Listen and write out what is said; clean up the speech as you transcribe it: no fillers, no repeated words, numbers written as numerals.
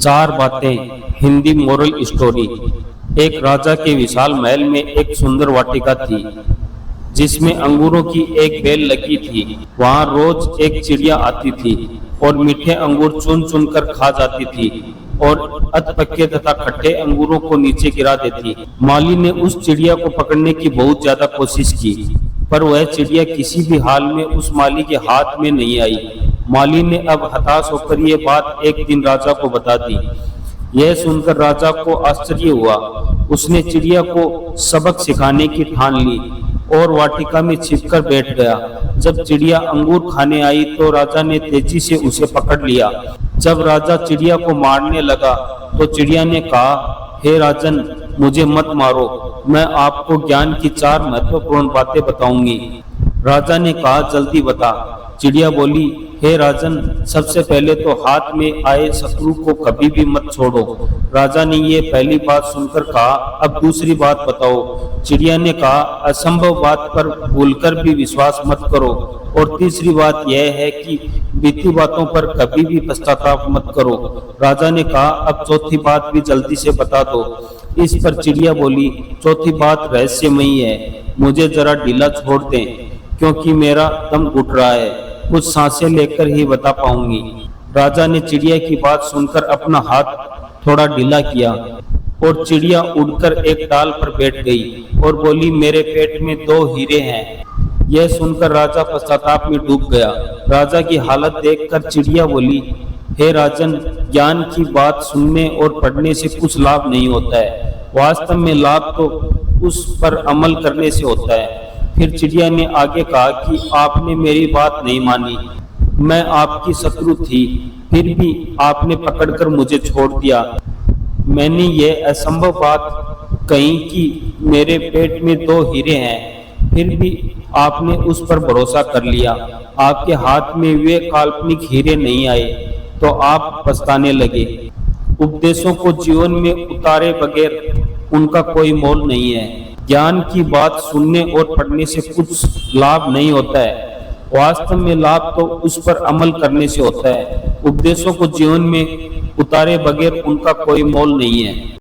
चार बातें Hindi moral story. एक राजा के विशाल महल में एक सुंदर वाटिका थी जिसमें अंगूरों की एक बेल लगी थी। वहां रोज एक चिड़िया आती थी और मीठे अंगूर चुन चुन कर खा जाती थी और अधपके तथा खट्टे अंगूरों को नीचे गिरा देती। माली ने उस चिड़िया को पकड़ने की बहुत ज्यादा कोशिश की, पर वह चिड़िया किसी भी हाल में उस माली के हाथ में नहीं आई। माली ने अब हताश होकर ये बात एक दिन राजा को बता दी। यह सुनकर राजा को आश्चर्य हुआ। उसने चिड़िया को सबक सिखाने की ठान ली और वाटिका में छिपकर बैठ गया। जब चिड़िया अंगूर खाने आई तो राजा ने तेजी से उसे पकड़ लिया। जब राजा चिड़िया को मारने लगा तो चिड़िया ने कहा, हे राजन, मुझे मत मारो, मैं आपको ज्ञान की चार महत्वपूर्ण बातें बताऊंगी। राजा ने कहा, जल्दी बता। चिड़िया बोली, हे राजन, सबसे पहले तो हाथ में आए शत्रु को कभी भी मत छोड़ो। राजा ने ये पहली बात सुनकर कहा, अब दूसरी बात बताओ। चिड़िया ने कहा, असंभव बात पर भूलकर भी विश्वास मत करो। और तीसरी बात यह है कि बीती बातों पर कभी भी पश्चाताप मत करो। राजा ने कहा, अब चौथी बात भी जल्दी से बता दो। इस पर चिड़िया बोली, चौथी बात रहस्यमयी है, मुझे जरा ढीला छोड़ दें क्योंकि मेरा दम घुट रहा है, कुछ सांसें लेकर ही बता पाऊंगी। राजा ने चिड़िया की बात सुनकर अपना हाथ थोड़ा ढीला किया और चिड़िया उड़कर एक डाल पर बैठ गई और बोली, मेरे पेट में 2 हीरे हैं। यह सुनकर राजा पश्चाताप में डूब गया। राजा की हालत देखकर चिड़िया बोली, हे राजन, ज्ञान की बात सुनने और पढ़ने से कुछ लाभ नहीं होता है, वास्तव में लाभ तो उस पर अमल करने से होता है। फिर चिड़िया ने आगे कहा कि आपने मेरी बात नहीं मानी, मैं आपकी शत्रु थी, फिर भी आपने पकड़कर मुझे छोड़ दिया। मैंने ये असंभव बात कही कि मेरे पेट में 2 हीरे हैं, फिर भी आपने उस पर भरोसा कर लिया। आपके हाथ में वे काल्पनिक हीरे नहीं आए तो आप पछताने लगे। उपदेशों को जीवन में उतारे बगैर उनका कोई मोल नहीं है। ज्ञान की बात सुनने और पढ़ने से कुछ लाभ नहीं होता है, वास्तव में लाभ तो उस पर अमल करने से होता है। उपदेशों को जीवन में उतारे बगैर उनका कोई मोल नहीं है।